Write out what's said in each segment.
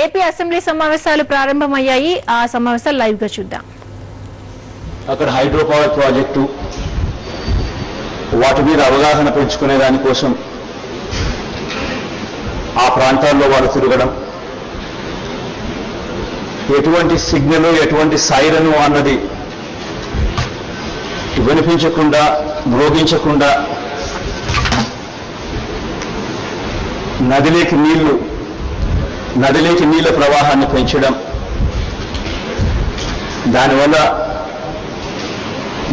AP assembly సమావేశాలు ప్రారంభమయ్యాయి. ఆ సమావేశాలు లైవ్ గా చూద్దాం. అక్కడ హైడ్రో పవర్ ప్రాజెక్టు వాటి మీద అవగాహన పెంచుకునే దానికోసం ఆ ప్రాంతాల్లో వాళ్ళు తిరగడం, ఎటువంటి సిగ్నల్ ఎటువంటి సైరను అన్నది వినిపించకుండా మ్రోగించకుండా నదిలోకి నీళ్ల ప్రవాహాన్ని పెంచడం, దానివల్ల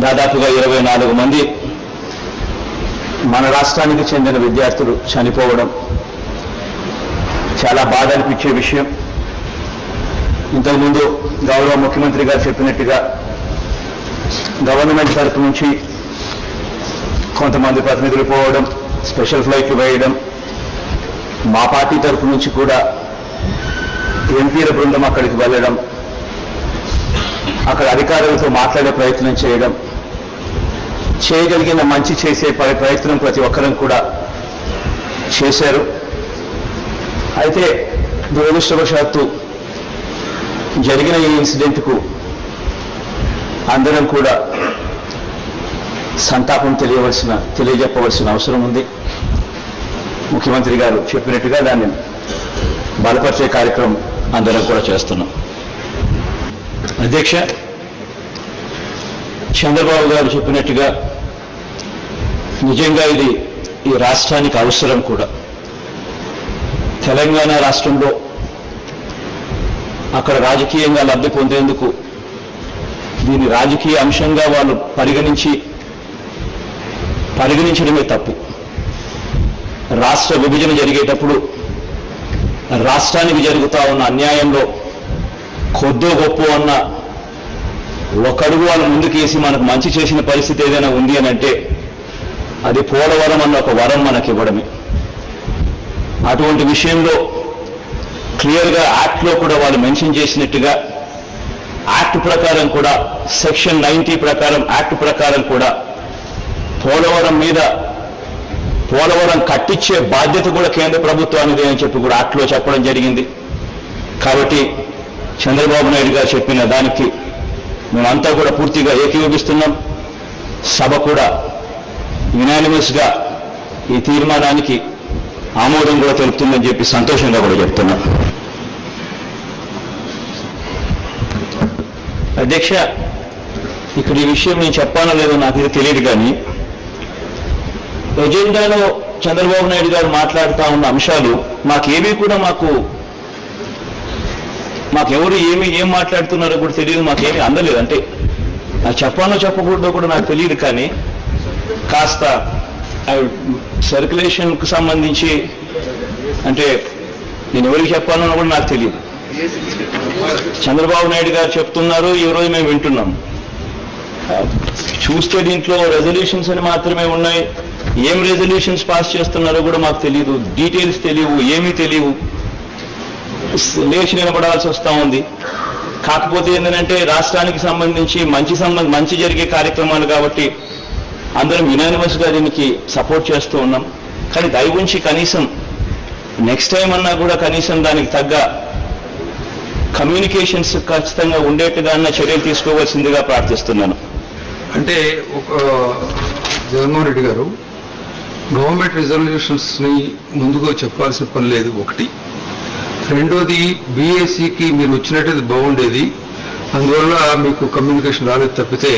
దాదాపుగా 24 మంది మన రాష్ట్రానికి చెందిన విద్యార్థులు చనిపోవడం చాలా బాధ అనిపించే విషయం. ఇంతకుముందు గౌరవ ముఖ్యమంత్రి గారు చెప్పినట్టుగా గవర్నమెంట్ తరఫు నుంచి కొంతమంది ప్రతినిధులు పోవడం, స్పెషల్ ఫ్లైట్లు వేయడం, మా పార్టీ తరఫు నుంచి కూడా ఎంపీల బృందం అక్కడికి వెళ్ళడం, అక్కడ అధికారులతో మాట్లాడే ప్రయత్నం చేయడం, చేయగలిగిన మంచి చేసే ప్రయత్నం ప్రతి ఒక్కరం కూడా చేశారు. అయితే దురదృష్టవశాత్తు జరిగిన ఈ ఇన్సిడెంట్కు అందరం కూడా సంతాపం తెలియజెప్పవలసిన అవసరం ఉంది. ముఖ్యమంత్రి గారు చెప్పినట్టుగా దాన్ని బలపరిచే కార్యక్రమం అందరం కూడా చేస్తున్నాం. అధ్యక్ష, చంద్రబాబు గారు చెప్పినట్టుగా నిజంగా ఇది ఈ రాష్ట్రానికి అవసరం కూడా. తెలంగాణ రాష్ట్రంలో అక్కడ రాజకీయంగా లబ్ధి పొందేందుకు దీని రాజకీయ అంశంగా వాళ్ళు పరిగణించడమే తప్పు. రాష్ట్ర విభజన జరిగేటప్పుడు రాష్ట్రానికి జరుగుతా ఉన్న అన్యాయంలో కొద్దో గొప్ప అన్న ఒకడుగు వాళ్ళు ముందుకేసి మనకు మంచి చేసిన పరిస్థితి ఏదైనా ఉంది అని అంటే అది పోలవరం అన్న ఒక వరం మనకి ఇవ్వడమే. అటువంటి విషయంలో క్లియర్గా యాక్ట్లో కూడా వాళ్ళు మెన్షన్ చేసినట్టుగా యాక్ట్ ప్రకారం కూడా సెక్షన్ 90 ప్రకారం యాక్ట్ ప్రకారం కూడా పోలవరం కట్టించే బాధ్యత కూడా కేంద్ర ప్రభుత్వానిదే అని చెప్పి కూడా యాక్ట్లో చెప్పడం జరిగింది. కాబట్టి చంద్రబాబు నాయుడు గారు చెప్పిన దానికి మేమంతా కూడా పూర్తిగా ఏకీభవిస్తున్నాం. సభ కూడా యునానిమస్గా ఈ తీర్మానానికి ఆమోదం కూడా తెలుపుతుందని చెప్పి సంతోషంగా కూడా చెప్తున్నాం. అధ్యక్ష, ఇక్కడ ఈ విషయం నేను చెప్పానో లేదో నాకు ఇది తెలియదు, కానీ ఎజెండాలో చంద్రబాబు నాయుడు గారు మాట్లాడుతూ ఉన్న అంశాలు మాకేమీ కూడా మాకెవరు ఏం మాట్లాడుతున్నారో కూడా తెలియదు, మాకేమీ అందలేదు. అంటే నాకు చెప్పానో చెప్పకూడదో కూడా నాకు తెలియదు, కానీ కాస్త సర్క్యులేషన్కు సంబంధించి అంటే నేను ఎవరికి చెప్పానో కూడా నాకు తెలియదు. చంద్రబాబు నాయుడు గారు చెప్తున్నారు, ఈరోజు మేము వింటున్నాం. చూస్తే దీంట్లో రెజల్యూషన్స్ అని మాత్రమే ఉన్నాయి. ఏం రెజల్యూషన్స్ పాస్ చేస్తున్నారో కూడా మాకు తెలియదు, డీటెయిల్స్ తెలియవు, ఏమీ తెలియవు. లేచి నిలబడాల్సి వస్తూ ఉంది. కాకపోతే ఏంటంటే రాష్ట్రానికి సంబంధించి మంచి జరిగే కార్యక్రమాలు కాబట్టి అందరం యునానిమస్గా దీనికి సపోర్ట్ చేస్తూ ఉన్నాం. కానీ దయ ఉంచి కనీసం నెక్స్ట్ టైం అన్నా కూడా కనీసం దానికి తగ్గ కమ్యూనికేషన్స్ ఖచ్చితంగా ఉండేట్టుగా అన్న చర్యలు తీసుకోవాల్సిందిగా ప్రార్థిస్తున్నాను. అంటే జగన్మోహన్ రెడ్డి గారు గవర్నమెంట్ రిజల్యూషన్స్ని ముందుగా చెప్పాల్సిన పని లేదు, ఒకటి. రెండోది, బీఏసీకి మీరు వచ్చినట్టు బాగుండేది, అందువల్ల మీకు కమ్యూనికేషన్ రాలేదు తప్పితే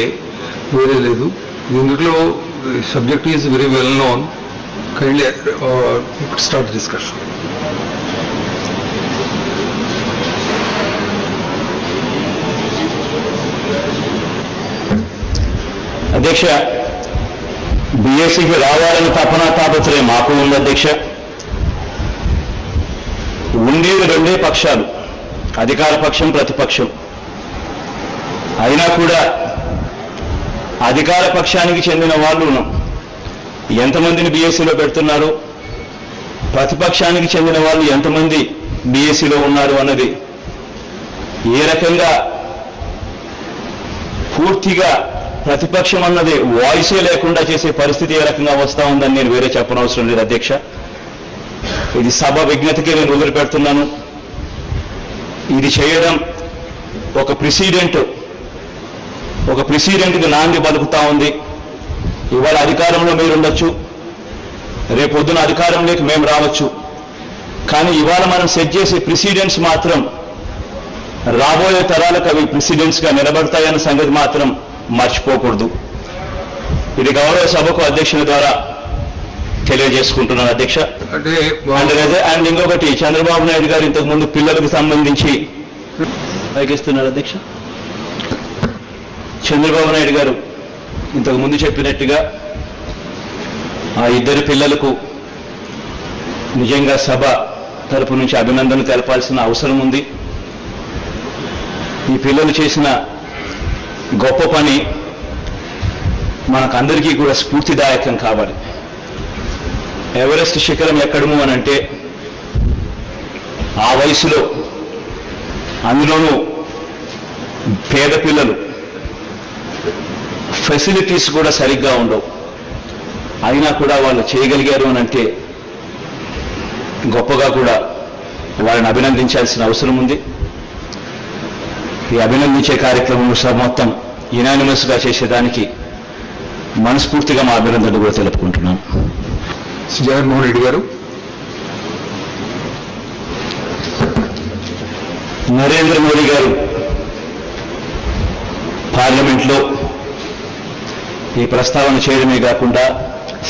వేరే లేదు. దీంట్లో subject is very well known. Kindly start discussion. అధ్యక్ష, బీఎస్సీకి రావాలని తాపత్రయం మాకు ఉంది. అధ్యక్ష, ఉండేవి రెండే పక్షాలు, అధికార పక్షం ప్రతిపక్షం. అయినా కూడా అధికార పక్షానికి చెందిన వాళ్ళు ఎంతమందిని బీఎస్సీలో పెడుతున్నారు, ప్రతిపక్షానికి చెందిన వాళ్ళు ఎంతమంది బీఎస్సీలో ఉన్నారు అన్నది ఏ రకంగా పూర్తిగా ప్రతిపక్షం అన్నది వాయిసే లేకుండా చేసే పరిస్థితి ఏ రకంగా వస్తూ ఉందని నేను వేరే చెప్పనవసరం లేదు. అధ్యక్ష, ఇది సభ విజ్ఞతకే నేను వదిలిపెడుతున్నాను. ఇది చేయడం ఒక ప్రెసిడెంట్కి నాంది పలుకుతా ఉంది. ఇవాళ అధికారంలో మీరు ఉండొచ్చు, రేపొద్దున అధికారంలోకి మేము రావచ్చు. కానీ ఇవాళ మనం సెట్ చేసే ప్రెసిడెంట్స్ మాత్రం రాబోయే తరాలకు అవి ప్రెసిడెంట్స్గా నిలబడతాయన్న సంగతి మాత్రం మర్చిపోకూడదు. ఇది గౌరవ సభకు అధ్యక్షుల ద్వారా తెలియజేసుకుంటున్నాను అధ్యక్ష. అండ్ ఇంకొకటి, చంద్రబాబు నాయుడు గారు ఇంతకు ముందు పిల్లలకు సంబంధించి పైకిస్తున్నారు అధ్యక్ష. చంద్రబాబు నాయుడు గారు ఇంతకు ముందు చెప్పినట్టుగా ఆ ఇద్దరు పిల్లలకు నిజంగా సభ తరపు నుంచి అభినందనలు తెలపాల్సిన అవసరం ఉంది. ఈ పిల్లలు చేసిన గొప్ప పని మనకందరికీ కూడా స్ఫూర్తిదాయకం కావాలి. ఎవరెస్ట్ శిఖరం ఎక్కడము అనంటే ఆ వయసులో, అందులోనూ పేద పిల్లలు, ఫెసిలిటీస్ కూడా సరిగ్గా ఉండవు, అయినా కూడా వాళ్ళు చేయగలిగారు అనంటే గొప్పగా కూడా వాళ్ళని అభినందించాల్సిన అవసరం ఉంది. ఈ అభినందించే కార్యక్రమం సభ మొత్తం యునానిమస్గా చేసేదానికి మనస్ఫూర్తిగా మా అభినందనలు కూడా తెలుపుకుంటున్నాం. జగన్మోహన్ రెడ్డి గారు. నరేంద్ర మోడీ గారు పార్లమెంట్లో ఈ ప్రస్తావన చేయడమే కాకుండా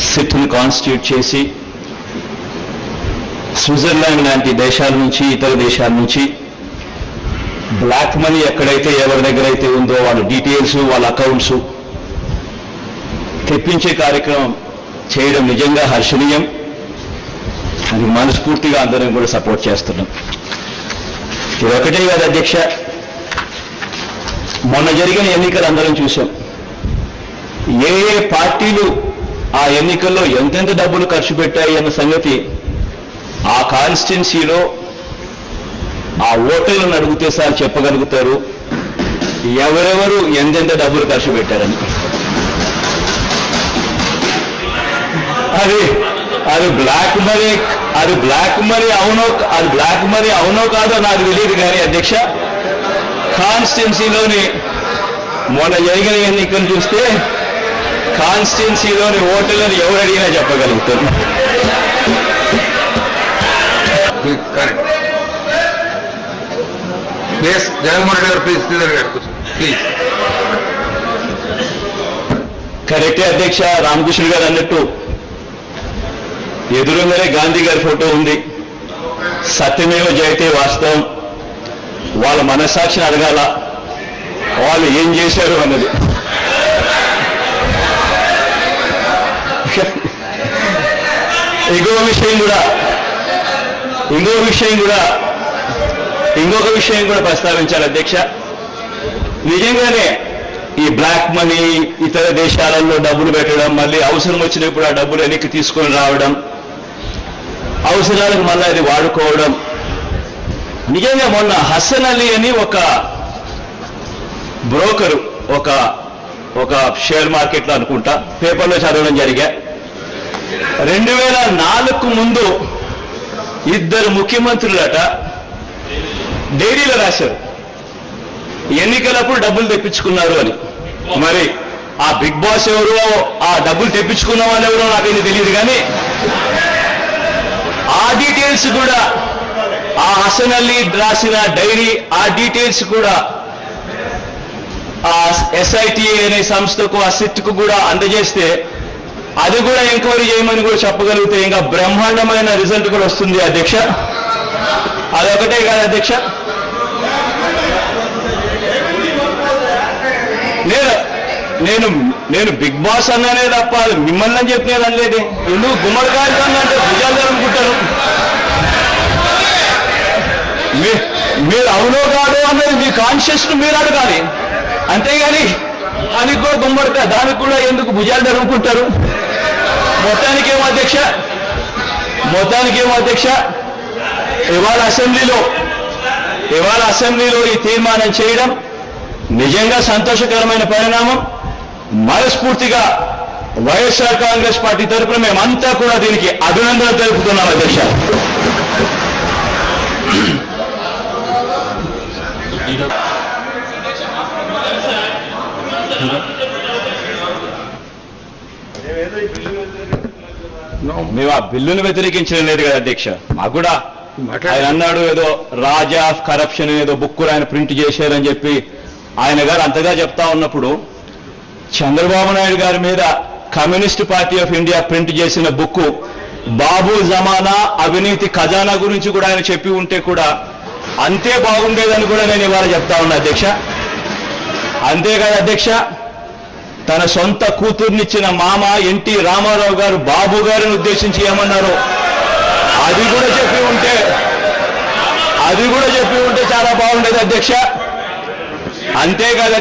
సిట్ను కాన్స్టిట్యూట్ చేసి స్విట్జర్లాండ్ లాంటి దేశాల నుంచి, ఇతర దేశాల నుంచి బ్లాక్ మనీ ఎక్కడైతే ఎవరి దగ్గర అయితే ఉందో వాళ్ళ డీటెయిల్స్, వాళ్ళ అకౌంట్స్ తెప్పించే కార్యక్రమం చేయడం నిజంగా హర్షణీయం. అది మనస్ఫూర్తిగా అందరం కూడా సపోర్ట్ చేస్తున్నాం. ఇది ఒకటే కాదు అధ్యక్ష, మొన్న జరిగిన ఎన్నికలు అందరం చూసాం. ఏ ఏ పార్టీలు ఆ ఎన్నికల్లో ఎంతెంత డబ్బులు ఖర్చు పెట్టాయి అన్న సంగతి ఆ కాన్స్టిట్యున్సీలో ఆ ఓటర్లను అడిగితే సార్ చెప్పగలుగుతారు ఎవరెవరు ఎంతెంత డబ్బులు ఖర్చు పెట్టారని. అది బ్లాక్ మనీ అవునో కాదో నాకు తెలియదు కానీ అధ్యక్ష, కాన్స్టిట్యున్సీలోని మొన్న జరిగిన ఎన్నికలు చూస్తే కాన్స్టిట్యున్సీలోని ఓటర్లను ఎవరు అడిగినా చెప్పగలుగుతారు. జగన్మోహన్ రెడ్డి గారు ప్లీజ్. కరెక్టే అధ్యక్ష, రామకృష్ణ గారు అన్నట్టు ఎదురుగానే గాంధీ గారి ఫోటో ఉంది. సత్యమేవ జయతే వాస్తవం. వాళ్ళ మనస్సాక్షిని అడగాల వాళ్ళు ఏం చేశారు అన్నది. ఇంకొక విషయం కూడా ప్రస్తావించాలి అధ్యక్ష. నిజంగానే ఈ బ్లాక్ మనీ, ఇతర దేశాలలో డబ్బులు పెట్టడం, మళ్ళీ అవసరం వచ్చినప్పుడు ఆ డబ్బులు వెనక్కి తీసుకొని రావడం, అవసరాలకు మళ్ళీ అది వాడుకోవడం. నిజంగా మొన్న హసన్ అలీ అని ఒక బ్రోకరు, ఒక షేర్ మార్కెట్లో అనుకుంటా, పేపర్లో చదవడం జరిగా, 2004 ముందు ఇద్దరు ముఖ్యమంత్రులట డైరీలో రాశారు ఎన్నికలప్పుడు డబ్బులు తెప్పించుకున్నారు అని. మరి ఆ బిగ్ బాస్ ఎవరో, ఆ డబ్బులు తెప్పించుకున్న వాళ్ళు ఎవరో నాకైతే తెలియదు కానీ ఆ డీటెయిల్స్ కూడా, ఆ హసన్ అలీ రాసిన డైరీ ఆ డీటెయిల్స్ కూడా ఆ SITA అనే సంస్థకు, ఆ సిట్కు కూడా అందజేస్తే అది కూడా ఎంక్వైరీ చేయమని కూడా చెప్పగలిగితే ఇంకా బ్రహ్మాండమైన రిజల్ట్ కూడా వస్తుంది అధ్యక్ష. అదొకటే కాదు అధ్యక్ష, నేను బిగ్ బాస్ అన్నానే తప్ప మిమ్మల్ని అని చెప్పినది అనలేదు. ఎందుకు గుమ్మడికాయలు అంటే భుజాలు అనుకుంటారు. మీరు అవునో కాదో అన్నది మీ కాన్షియస్ మీరు అడగాలి, అంతేగాని దానికి కూడా గుమ్మడికాయ, దానికి కూడా ఎందుకు భుజాలు జరుపుకుంటారు. మొత్తానికేమో అధ్యక్ష ఇవాళ అసెంబ్లీలో ఈ తీర్మానం చేయడం నిజంగా సంతోషకరమైన పరిణామం. మనస్ఫూర్తిగా వైఎస్ఆర్ కాంగ్రెస్ పార్టీ తరఫున మేమంతా కూడా దీనికి అభినందనలు తెలుపుతున్నాం అధ్యక్ష. మేము ఆ బిల్లును వ్యతిరేకించడం లేదు కదా అధ్యక్ష. మాకు కూడా ఆయన అన్నాడు ఏదో రాజా ఆఫ్ కరప్షన్ ఏదో బుక్ ఆయన ప్రింట్ చేశారని చెప్పి ఆయన గారు అంతగా చెప్తా ఉన్నప్పుడు చంద్రబాబు నాయుడు గారి మీద communist party of India print చేసిన బుక్ బాబు జమానా అవినీతి ఖజానా గురించి కూడా ఆయన చెప్పి ఉంటే కూడా అంతే బాగుండేదని కూడా నేను ఇవాళ చెప్తా ఉన్నా అధ్యక్ష. అంతేకాదు అధ్యక్ష, తన సొంత కూతుర్నిచ్చిన మామ ఎన్టీ రామారావు గారు బాబు గారిని ఉద్దేశించి ఏమన్నారో అది కూడా చెప్పి ఉంటే చాలా బాగుండేది అధ్యక్ష. అంతేకాదు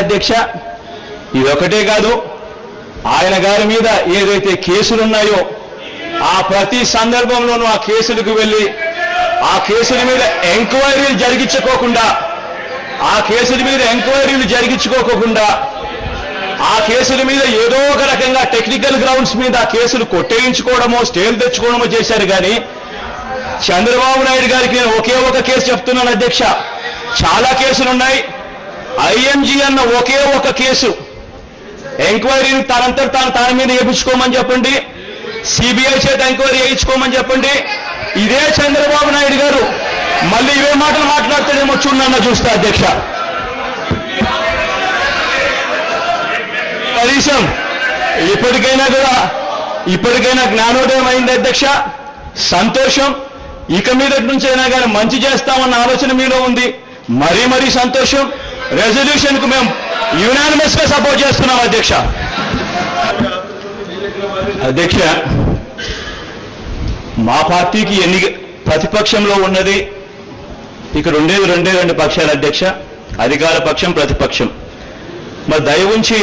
అధ్యక్ష, ఇదొకటే కాదు, ఆయన గారి మీద ఏదైతే కేసులున్నాయో ఆ ప్రతి సందర్భంలోనూ ఆ కేసులకు వెళ్ళి ఆ కేసుల మీద ఎంక్వైరీలు జరిగించుకోకుండా ఆ కేసుల మీద ఏదో ఒక రకంగా టెక్నికల్ గ్రౌండ్స్ మీద ఆ కేసులు కొట్టేయించుకోవడమో స్టేలు తెచ్చుకోవడమో చేశారు. కానీ చంద్రబాబు నాయుడు గారికి నేను ఒకే ఒక కేసు చెప్తున్నాను అధ్యక్ష, చాలా కేసులున్నాయి. ఐఎంజీ అన్న ఒకే ఒక కేసు ఎంక్వైరీని తన మీద చేయించుకోమని చెప్పండి, సిబిఐ చేత ఎంక్వైరీ చేయించుకోమని చెప్పండి. ఇదే చంద్రబాబు నాయుడు గారు మళ్ళీ ఇవే మాటలు మాట్లాడతాడేమో చూడన్నా చూస్తా అధ్యక్ష. కనీసం ఇప్పటికైనా జ్ఞానోదయం అయింది అధ్యక్ష, సంతోషం. ఇక మీదటి నుంచైనా కానీ మంచి చేస్తామన్న ఆలోచన మీలో ఉంది, మరీ సంతోషం. రెజల్యూషన్ కు మేము యునానిమస్ గా సపోర్ట్ చేస్తున్నాం అధ్యక్ష. మా పార్టీకి ప్రతిపక్షంలో ఉన్నది ఇక రెండు పక్షాలు అధ్యక్ష, అధికార పక్షం ప్రతిపక్షం. మరి దయ ఉంచి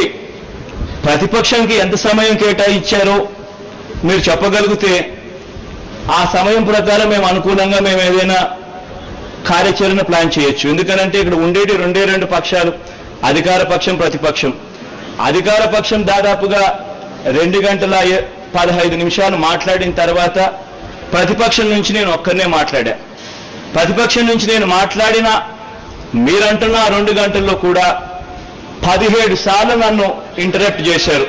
ప్రతిపక్షంకి ఎంత సమయం కేటాయించారో మీరు చెప్పగలిగితే ఆ సమయం ప్రకారం మేము అనుకూలంగా మేము ఏదైనా కార్యాచరణ ప్లాన్ చేయొచ్చు. ఎందుకనంటే ఇక్కడ ఉండేటి రెండు పక్షాలు, అధికార పక్షం ప్రతిపక్షం. అధికార పక్షం దాదాపుగా 2 గంటల 15 నిమిషాలు మాట్లాడిన తర్వాత ప్రతిపక్షం నుంచి నేను ఒక్కనే మాట్లాడా. ప్రతిపక్షం నుంచి నేను మాట్లాడిన మీరంటున్న 2 గంటల్లో కూడా 17 సార్లు నన్ను ఇంటరప్ట్ చేశారు.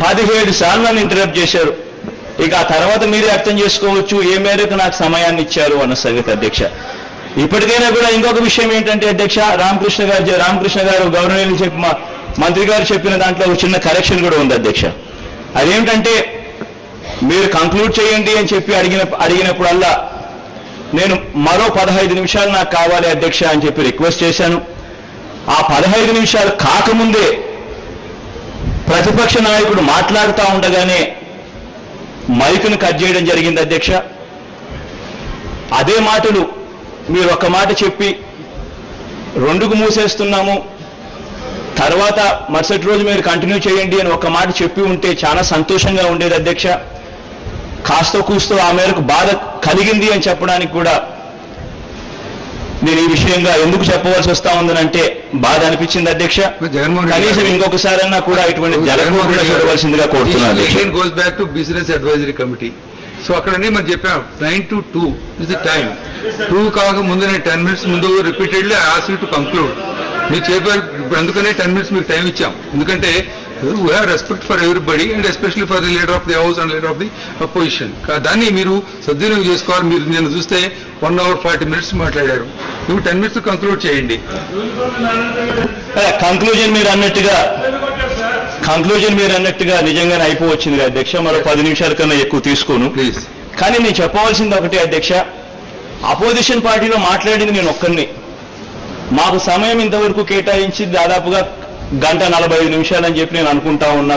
17 సార్లు నన్ను ఇంటరప్ట్ చేశారు. ఇక ఆ తర్వాత మీరే అర్థం చేసుకోవచ్చు ఏ మేరకు నాకు సమయాన్ని ఇచ్చారు అన్న సంగతి అధ్యక్ష. ఇప్పటికైనా కూడా ఇంకొక విషయం ఏంటంటే అధ్యక్ష, రామకృష్ణ గారు గవర్నర్ చెప్పి మంత్రి గారు చెప్పిన దాంట్లో ఒక చిన్న కరెక్షన్ కూడా ఉంది అధ్యక్ష. అదేమిటంటే మీరు కంక్లూడ్ చేయండి అని చెప్పి అడిగినప్పుడల్లా నేను మరో 15 నిమిషాలు నాకు కావాలి అధ్యక్ష అని చెప్పి రిక్వెస్ట్ చేశాను. ఆ 15 నిమిషాలు కాకముందే ప్రతిపక్ష నాయకుడు మాట్లాడుతూ ఉండగానే మైకును కట్ చేయడం జరిగింది అధ్యక్ష. అదే మాటలు మీరు ఒక మాట చెప్పి 2కు మూసేస్తున్నాము, తర్వాత మరుసటి రోజు మీరు కంటిన్యూ చేయండి అని ఒక మాట చెప్పి ఉంటే చాలా సంతోషంగా ఉండేది అధ్యక్ష. కాస్తో కూస్తో ఆ మేరకు బాధ కలిగింది అని చెప్పడానికి కూడా నేను ఈ విషయంగా ఎందుకు చెప్పవలసి వస్తా ఉందనంటే బాధ అనిపించింది అధ్యక్ష. కనీసం ఇంకొకసారన్నా కూడా ఇటువంటి జరగకుండా చూడవలసిందిగా కోరుతున్నాను. Goes back to business advisory committee. So అక్కడనే మనం చెప్పాం 9 to 2 ఇస్ ది టైం. 2 కాక ముందు నేను 10 minutes ముందు repeatedly ask you to conclude. మీరు చెప్పారు, అందుకనే 10 minutes మీకు టైం ఇచ్చాం. ఎందుకంటే we have respect for everybody and especially for the leader of the house and leader of the opposition. దాన్ని మీరు సద్వినియోగం చేసుకోవాలి. మీరు నేను చూస్తే 1 hour 40 minutes మాట్లాడారు. నువ్వు 10 minutes కంక్లూడ్ చేయండి. కంక్లూజన్ మీరు అన్నట్టుగా నిజంగానే అయిపోవచ్చింది అధ్యక్ష. మరో 10 నిమిషాల కన్నా ఎక్కువ తీసుకోను ప్లీజ్. కానీ నేను చెప్పవలసింది ఒకటే అధ్యక్ష, అపోజిషన్ పార్టీలో మాట్లాడింది నేను ఒక్కరిని. మాకు సమయం ఇంతవరకు కేటాయించి దాదాపుగా 1:45 నిమిషాలు అని చెప్పి నేను అనుకుంటా ఉన్నా.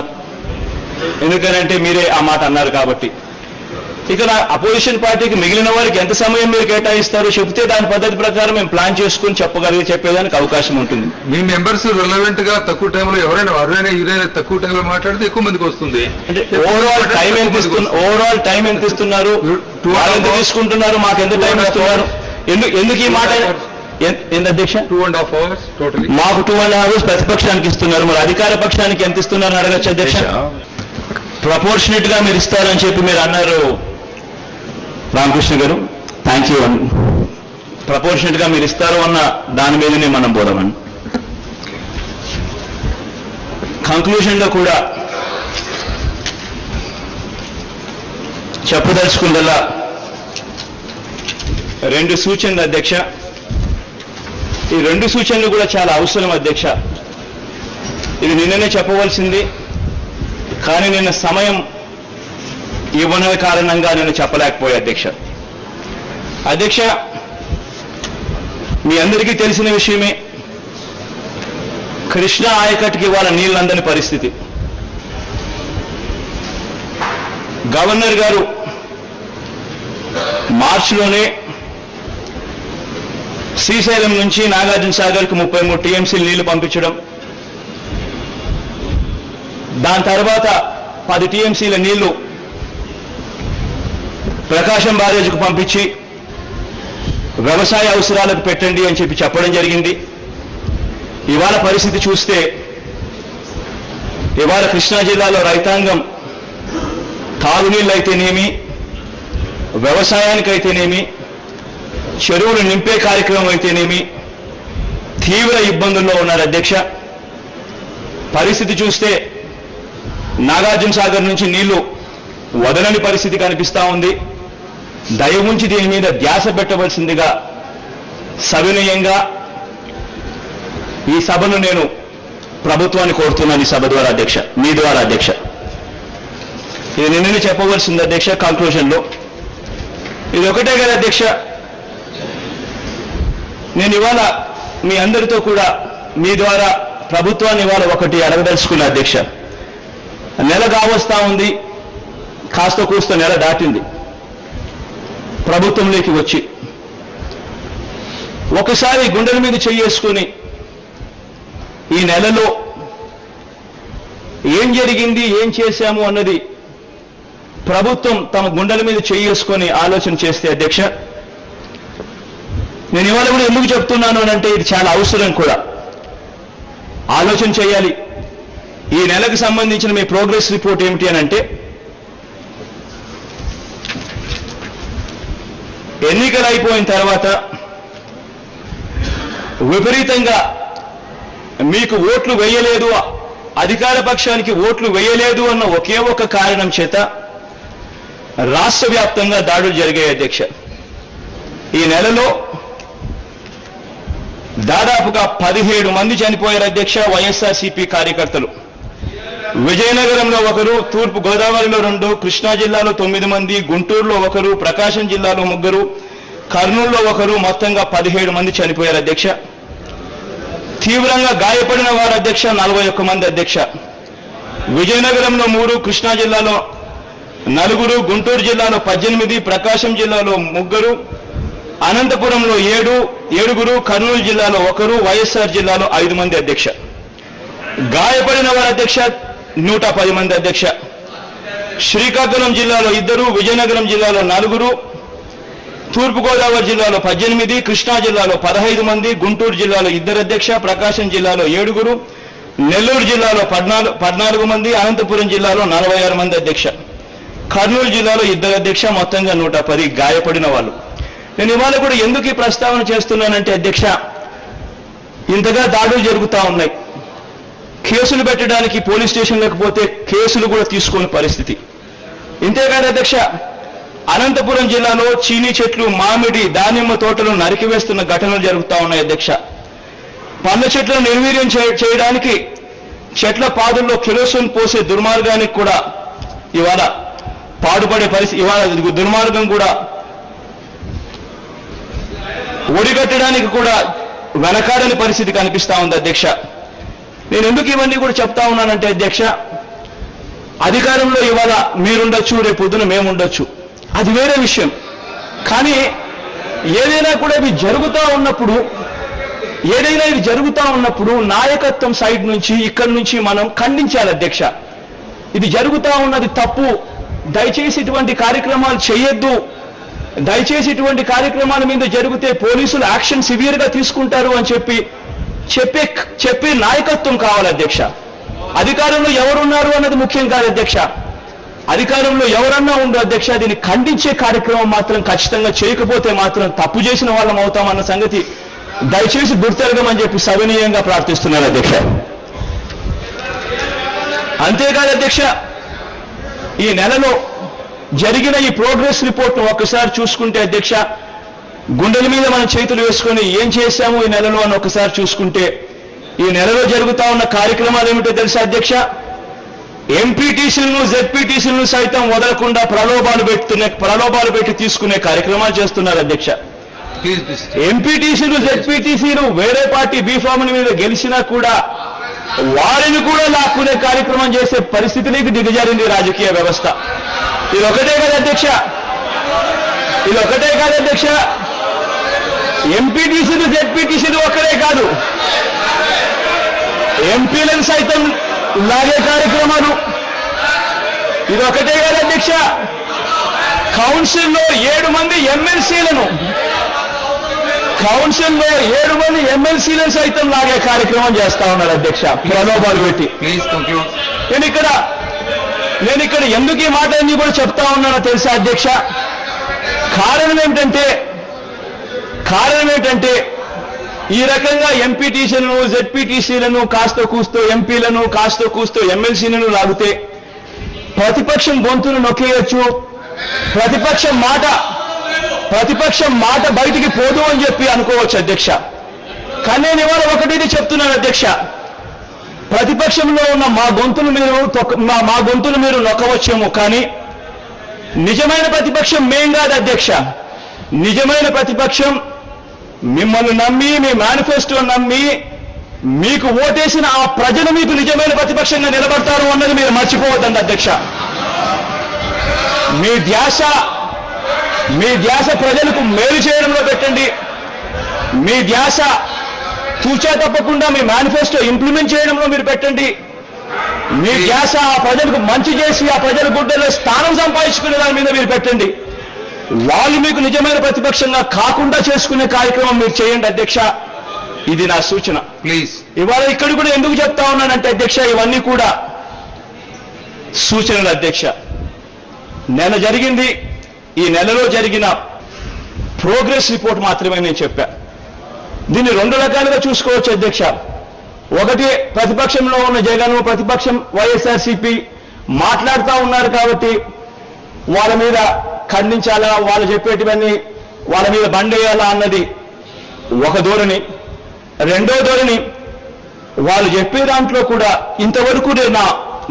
ఎందుకనంటే మీరే ఆ మాట అన్నారు కాబట్టి. ఇక అపోజిషన్ పార్టీకి మిగిలిన వారికి ఎంత సమయం మీరు కేటాయిస్తారో చెప్తే దాని పద్ధతి ప్రకారం మేము ప్లాన్ చేసుకుని చెప్పేదానికి అవకాశం ఉంటుంది. మీ మెంబర్స్ రిలవెంట్ గా తక్కువ టైంలో ఎవరైనా తక్కువ టైంలో మాట్లాడితే ఎక్కువ మందికి వస్తుంది. అంటే ఓవరాల్ టైం ఎంత ఇస్తున్నారు, ఎంత తీసుకుంటున్నారు, మాకు ఎంత టైం ఇస్తున్నారు, ఎందుకు ఈ మాట అధ్యక్ష? 2.5 hours టోటలీ. మాకు 2.5 hours ప్రతిపక్షానికి ఇస్తున్నారు, మరి అధికార పక్షానికి ఎంత ఇస్తున్నారని అడగచ్చు అధ్యక్ష. ప్రపోర్షనేట్ గా మీరు ఇస్తారని చెప్పి మీరు అన్నారు రామకృష్ణ గారు. Thank you. ప్రపోర్షనెట్ గా మీరు ఇస్తారు అన్న దాని మీదనే మనం పోదామని. కంక్లూజన్ లో కూడా చెప్పదలుచుకుందల్లా 2 సూచనలు అధ్యక్ష. ఈ 2 సూచనలు కూడా చాలా అవసరం అధ్యక్ష. ఇది నిన్ననే చెప్పవలసింది, కానీ నిన్న సమయం ఇవ్వని కారణంగా నేను చెప్పలేకపోయా అధ్యక్ష. అధ్యక్ష, మీ అందరికీ తెలిసిన విషయమే, కృష్ణా ఆయకట్టుకి వాళ్ళ నీళ్ళందని పరిస్థితి. గవర్నర్ గారు మార్చిలోనే శ్రీశైలం నుంచి నాగార్జున సాగర్కు 33 టీఎంసీలు నీళ్లు పంపించడం, దాని తర్వాత 10 టీఎంసీల నీళ్లు ప్రకాశం బ్యారేజ్కు పంపించి వ్యవసాయ అవసరాలకు పెట్టండి అని చెప్పడం జరిగింది. ఇవాళ పరిస్థితి చూస్తే ఇవాళ కృష్ణా జిల్లాలో రైతాంగం తాగునీళ్ళు అయితేనేమి, వ్యవసాయానికైతేనేమి, చెరువులు నింపే కార్యక్రమం అయితేనేమి తీవ్ర ఇబ్బందుల్లో ఉన్నారు అధ్యక్ష. పరిస్థితి చూస్తే నాగార్జున సాగర్ నుంచి నీళ్లు వదలని పరిస్థితి కనిపిస్తా ఉంది. దయవుంచి దీని మీద ధ్యాస పెట్టవలసిందిగా సవినయంగా ఈ సభను నేను ప్రభుత్వాన్ని కోరుతున్నాను. ఈ సభ ద్వారా అధ్యక్ష, మీ ద్వారా అధ్యక్ష. ఇది నిన్ననే చెప్పవలసింది అధ్యక్ష. కంక్లూజన్లో ఇది ఒకటే కదా అధ్యక్ష. నేను ఇవాళ మీ అందరితో కూడా మీ ద్వారా ప్రభుత్వాన్ని ఇవాళ ఒకటి అడగదలుచుకున్న అధ్యక్ష. నెల కావస్తా ఉంది, కాస్త కూస్త నెల దాటింది ప్రభుత్వంలోకి వచ్చి. ఒకసారి గుండెల మీద చేసుకుని ఈ నెలలో ఏం జరిగింది, ఏం చేశాము అన్నది ప్రభుత్వం తమ గుండెల మీద చేసుకొని ఆలోచన చేస్తే అధ్యక్ష, నేను ఇవాళ కూడా ఎందుకు చెప్తున్నాను అని అంటే ఇది చాలా అవసరం కూడా. ఆలోచన చేయాలి. ఈ నెలకు సంబంధించిన మీ ప్రోగ్రెస్ రిపోర్ట్ ఏమిటి అని అంటే, ఎన్నికలు అయిపోయిన తర్వాత విపరీతంగా మీకు ఓట్లు వేయలేదు, అధికార పక్షానికి ఓట్లు వేయలేదు అన్న ఒకే ఒక కారణం చేత రాష్ట్ర వ్యాప్తంగా దాడులు జరిగాయి అధ్యక్ష. ఈ నెలలో దాదాపుగా 17 మంది చనిపోయారు అధ్యక్ష, వైఎస్ఆర్సీపీ కార్యకర్తలు. విజయనగరంలో ఒకరు, తూర్పు గోదావరిలో 2, కృష్ణా జిల్లాలో 9 మంది, గుంటూరులో ఒకరు, ప్రకాశం జిల్లాలో 3, కర్నూలులో ఒకరు, మొత్తంగా 17 మంది చనిపోయారు అధ్యక్ష. తీవ్రంగా గాయపడిన వారు అధ్యక్ష 41 మంది అధ్యక్ష. విజయనగరంలో 3, కృష్ణా జిల్లాలో 4, గుంటూరు జిల్లాలో 18, ప్రకాశం జిల్లాలో 3, అనంతపురంలో 7, కర్నూలు జిల్లాలో 1, వైఎస్ఆర్ జిల్లాలో 5 మంది అధ్యక్ష. గాయపడిన వారు అధ్యక్ష 110 మంది అధ్యక్ష. శ్రీకాకుళం జిల్లాలో 2, విజయనగరం జిల్లాలో 4, తూర్పుగోదావరి జిల్లాలో 18, కృష్ణా జిల్లాలో 15 మంది, గుంటూరు జిల్లాలో 2 అధ్యక్ష, ప్రకాశం జిల్లాలో 7, నెల్లూరు జిల్లాలో 14 మంది, అనంతపురం జిల్లాలో 46 మంది అధ్యక్ష. కర్నూలు జిల్లాలో 2 అధ్యక్ష, మొత్తంగా 110 గాయపడిన వాళ్ళు. నేను ఇవాళ కూడా ఎందుకు ఈ ప్రస్తావన చేస్తున్నానంటే అధ్యక్ష, ఇంతగా దాడులు జరుగుతూ ఉన్నాయి. కేసులు పెట్టడానికి పోలీస్ స్టేషన్ లేకపోతే కేసులు కూడా తీసుకోని పరిస్థితి. ఇంతేకాదు అధ్యక్ష, అనంతపురం జిల్లాలో చీనీ చెట్లు, మామిడి, దానిమ్మ తోటలు నరికివేస్తున్న ఘటనలు జరుగుతూ ఉన్నాయి అధ్యక్ష. పండ్ల చెట్లను నిర్వీర్యం చేయడానికి చెట్ల పాదుల్లో కెరోసిన్ పోసే దుర్మార్గానికి కూడా ఇవాళ పాడుపడే పరిస్థితి. ఇవాళ దుర్మార్గం కూడా ఒడిగట్టడానికి కూడా వెనకాడని పరిస్థితి కనిపిస్తా ఉంది అధ్యక్ష. నేను ఎందుకు ఇవన్నీ కూడా చెప్తా ఉన్నానంటే అధ్యక్ష, అధికారంలో ఇవాళ మీరుండొచ్చు, రేపు పొద్దున మేముండొచ్చు, అది వేరే విషయం. కానీ ఏదైనా కూడా ఇవి జరుగుతూ ఉన్నప్పుడు నాయకత్వం సైడ్ నుంచి, ఇక్కడి నుంచి మనం ఖండించాలి అధ్యక్ష. ఇది జరుగుతూ ఉన్నది తప్పు, దయచేసి ఇటువంటి కార్యక్రమాలు చేయొద్దు, దయచేసి ఇటువంటి కార్యక్రమాల మీద జరిగితే పోలీసులు యాక్షన్ సివియర్ గా తీసుకుంటారు అని చెప్పే నాయకత్వం కావాలి అధ్యక్ష. అధికారంలో ఎవరున్నారు అన్నది ముఖ్యం కాదు అధ్యక్ష. అధికారంలో ఎవరన్నా ఉండు అధ్యక్ష, దీన్ని ఖండించే కార్యక్రమం మాత్రం ఖచ్చితంగా చేయకపోతే మాత్రం తప్పు చేసిన వాళ్ళం అవుతామన్న సంగతి దయచేసి గుర్తెరగమని చెప్పి సవినీయంగా ప్రార్థిస్తున్నాను అధ్యక్ష. అంతేకాదు అధ్యక్ష, ఈ నెలలో జరిగిన ఈ ప్రోగ్రెస్ రిపోర్ట్ను ఒక్కసారి చూసుకుంటే అధ్యక్ష, గుండెల మీద మనం చేతులు వేసుకొని ఏం చేశాము ఈ నెలలో అని ఒకసారి చూసుకుంటే, ఈ నెలలో జరుగుతా ఉన్న కార్యక్రమాలు ఏమిటో తెలుసా అధ్యక్ష? ఎంపీటీసీలను జెడ్పీటీసీలను సైతం వదలకుండా ప్రలోభాలు పెట్టి తీసుకునే కార్యక్రమాలు చేస్తున్నారు అధ్యక్ష. ఎంపీటీసీలు జెడ్పీటీసీలు వేరే పార్టీ బీఫామ్ల మీద గెలిచినా కూడా వారిని కూడా లాక్కునే కార్యక్రమం చేసే పరిస్థితికి దిగజారింది రాజకీయ వ్యవస్థ. ఇది ఒకటే కాదు అధ్యక్ష, ఎంపీటీసీలు జెడ్పీటీసీలు ఒక్కడే కాదు, ఎంపీలను సైతం లాగే కార్యక్రమాలు. ఇది ఒకటే కాదు అధ్యక్ష, కౌన్సిల్లో 7 మంది ఎమ్మెల్సీలను సైతం లాగే కార్యక్రమం చేస్తా ఉన్నారు అధ్యక్ష, ప్రలోభాలు పెట్టి. నేను ఇక్కడ ఎందుకు ఈ మాట అన్ని కూడా చెప్తా ఉన్నానో తెలుసా అధ్యక్ష? కారణం ఏంటంటే ఈ రకంగా ఎంపీటీసీలను జెడ్పీటీసీలను కాస్త కూస్తూ ఎంపీలను కాస్త కూస్తూ ఎమ్మెల్సీలను లాగితే ప్రతిపక్షం గొంతును నొక్కేయచ్చు, ప్రతిపక్షం మాట బయటికి పోదు అని చెప్పి అనుకోవచ్చు అధ్యక్ష. కానీ నేను ఇవాళ ఒకటి చెప్తున్నాను అధ్యక్ష, ప్రతిపక్షంలో ఉన్న మా గొంతులు మీరు నొక్కవచ్చేమో, కానీ నిజమైన ప్రతిపక్షం మేం కాదు అధ్యక్ష. నిజమైన ప్రతిపక్షం మిమ్మల్ని నమ్మి, మీ మేనిఫెస్టో నమ్మి మీకు ఓటేసిన ఆ ప్రజలు మీకు నిజమైన ప్రతిపక్షంగా నిలబడతారు అన్నది మీరు మర్చిపోవద్దండి అధ్యక్ష. మీ ధ్యాస ప్రజలకు మేలు చేయడంలో పెట్టండి. మీ ధ్యాస తూచా తప్పకుండా మీ మేనిఫెస్టో ఇంప్లిమెంట్ చేయడంలో మీరు పెట్టండి. మీ ధ్యాస ఆ ప్రజలకు మంచి చేసి ఆ ప్రజల గుడ్డలో స్థానం సంపాదించుకునే దాని మీద మీరు పెట్టండి. వాళ్ళు మీకు నిజమైన ప్రతిపక్షంగా కాకుండా చేసుకునే కార్యక్రమం మీరు చేయండి అధ్యక్ష. ఇది నా సూచన. ప్లీజ్. ఇవాళ ఇక్కడ కూడా ఎందుకు చెప్తా ఉన్నానంటే అధ్యక్ష, ఇవన్నీ కూడా సూచనలు అధ్యక్ష. ఈ నెలలో జరిగిన ప్రోగ్రెస్ రిపోర్ట్ మాత్రమే నేను చెప్పా. దీన్ని 2 రకాలుగా చూసుకోవచ్చు అధ్యక్ష. ఒకటి, ప్రతిపక్షంలో ఉన్న జగన్, ప్రతిపక్షం వైఎస్ఆర్సీపీ మాట్లాడుతూ ఉన్నారు కాబట్టి వాళ్ళ మీద ఖండించాలా, వాళ్ళు చెప్పేటివన్నీ వాళ్ళ మీద బండేయాలా అన్నది ఒక ధోరణి. రెండో ధోరణి, వాళ్ళు చెప్పే దాంట్లో కూడా ఇంతవరకు నా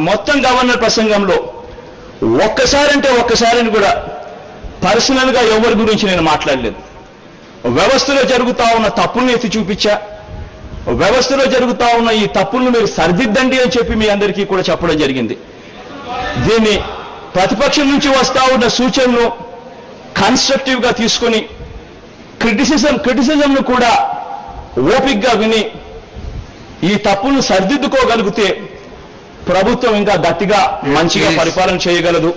మొత్తం గవర్నర్ ప్రసంగంలో ఒక్కసారిని కూడా పర్సనల్ గా ఎవరి గురించి నేను మాట్లాడలేదు. వ్యవస్థలో జరుగుతా ఉన్న తప్పుల్ని ఎత్తి చూపించా. వ్యవస్థలో జరుగుతా ఉన్న ఈ తప్పులను మీరు సరిదిద్దండి అని చెప్పి మీ అందరికీ కూడా చెప్పడం జరిగింది. దీన్ని ప్రతిపక్షం నుంచి వస్తా ఉన్న సూచనలు కన్స్ట్రక్టివ్ గా తీసుకొని క్రిటిసిజంను కూడా ఓపికగా విని ఈ తప్పులను సరిదిద్దుకోగలిగితే ప్రభుత్వం ఇంకా గట్టిగా మంచిగా పరిపాలన చేయగలదు.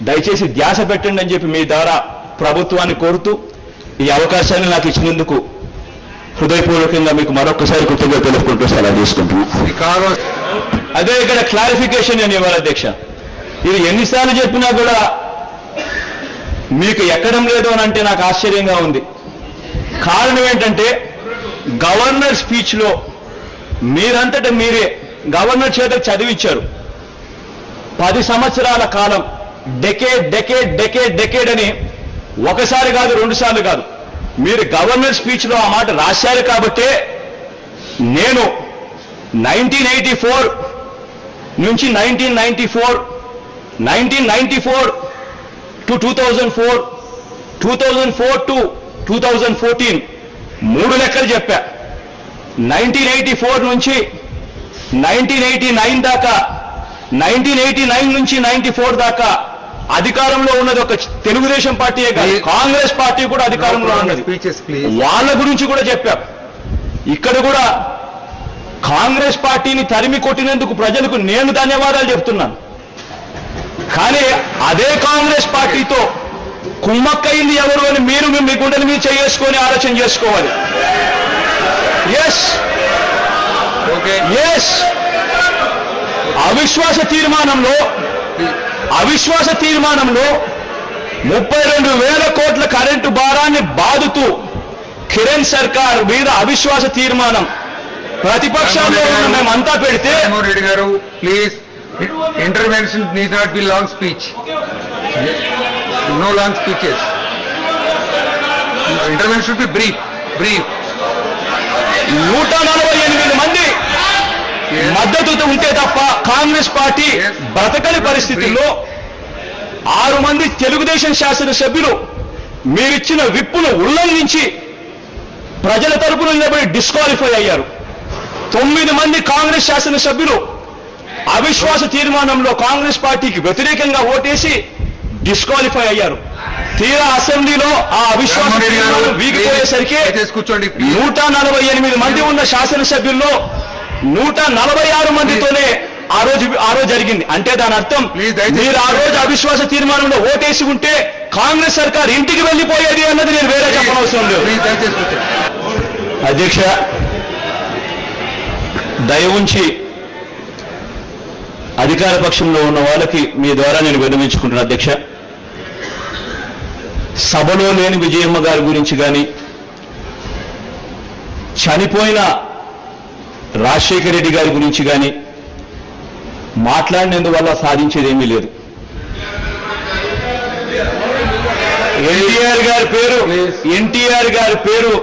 దయచేసి ధ్యాస పెట్టండి అని చెప్పి మీ ద్వారా ప్రభుత్వాన్ని కోరుతూ ఈ అవకాశాన్ని నాకు ఇచ్చినందుకు హృదయపూర్వకంగా మీకు మరొకసారి కృతజ్ఞతలు తెలుపుకుంటూ సెలవు తీసుకుంటున్నాను. అదే ఇక్కడ క్లారిఫికేషన్ నేను ఇవ్వాలి అధ్యక్ష. ఇది ఎన్నిసార్లు చెప్పినా కూడా మీకు ఎక్కడం లేదు అని అంటే నాకు ఆశ్చర్యంగా ఉంది. కారణం ఏంటంటే గవర్నర్ స్పీచ్లో మీరంతటా మీరే గవర్నర్ చేత చదివిచ్చారు. 10 సంవత్సరాల కాలం, డెకేడ్ అని ఒకసారి కాదు 2 సార్లు కాదు, మీరు గవర్నర్ స్పీచ్లో ఆ మాట రాశారు కాబట్టే నేను 1984 నుంచి 1994 టు 2004, 2004 టు 2014 3 లెక్కలు చెప్పా. 1984 నుంచి 1989 దాకా, 1989 నుంచి 94 దాకా అధికారంలో ఉన్నది ఒక తెలుగుదేశం పార్టీయే కాదు, కాంగ్రెస్ పార్టీ కూడా అధికారంలో ఉన్నది. వాళ్ళ గురించి కూడా చెప్పాం. ఇక్కడ కూడా కాంగ్రెస్ పార్టీని తరిమి కొట్టినందుకు ప్రజలకు నేను ధన్యవాదాలు చెప్తున్నాను. కానీ అదే కాంగ్రెస్ పార్టీతో కుమ్మక్కయింది ఎవరు అని మీరు మీ గుండెల మీద చేసుకొని ఆలోచన చేసుకోవాలి. అవిశ్వాస తీర్మానంలో అవిశ్వాస తీర్మానంలో 32,000 కోట్ల కరెంటు భారాన్ని బాదుతూ కిరణ్ సర్కార్ మీద అవిశ్వాస తీర్మానం ప్రతిపక్షాల్లో ఉన్న మేమంతా పెడితే, జగన్మోహన్ రెడ్డి గారు please, intervention need not be long speech, no long speeches, intervention should be brief. 148 మంది మద్దతుతో ఉంటే తప్ప కాంగ్రెస్ పార్టీ బ్రతకని పరిస్థితుల్లో 6 మంది తెలుగుదేశం శాసనసభ్యులు మీరిచ్చిన విప్పును ఉల్లంఘించి ప్రజల తరపున నిలబడి డిస్క్వాలిఫై అయ్యారు. 9 మంది కాంగ్రెస్ శాసనసభ్యులు అవిశ్వాస తీర్మానంలో కాంగ్రెస్ పార్టీకి వ్యతిరేకంగా ఓటేసి డిస్క్వాలిఫై అయ్యారు. తీరా అసెంబ్లీలో ఆ అవిశ్వాస తీర్మానం వీగిపోయేసరికి 148 మంది ఉన్న శాసనసభ్యుల్లో 146 మందితోనే ఆ రోజు జరిగింది. అంటే దాని అర్థం మీరు ఆ రోజు అవిశ్వాస తీర్మానంలో ఓటేసి ఉంటే కాంగ్రెస్ సర్కార్ ఇంటికి వెళ్లిపోయేది అన్నది నేను వేరే చెప్పనవసరం లేదు. అధ్యక్ష, దయ ఉంచి అధికార పక్షంలో ఉన్న వాళ్ళకి మీ ద్వారా నేను విన్నవించుకుంటున్నా. అధ్యక్ష, సభలో లేని విజయమ్మ గారి గురించి కానీ, చనిపోయిన రాజశేఖర రెడ్డి గారి గురించి కానీ మాట్లాడినందువల్ల సాధించేదేమీ లేదు. ఎన్టీఆర్ గారి పేరు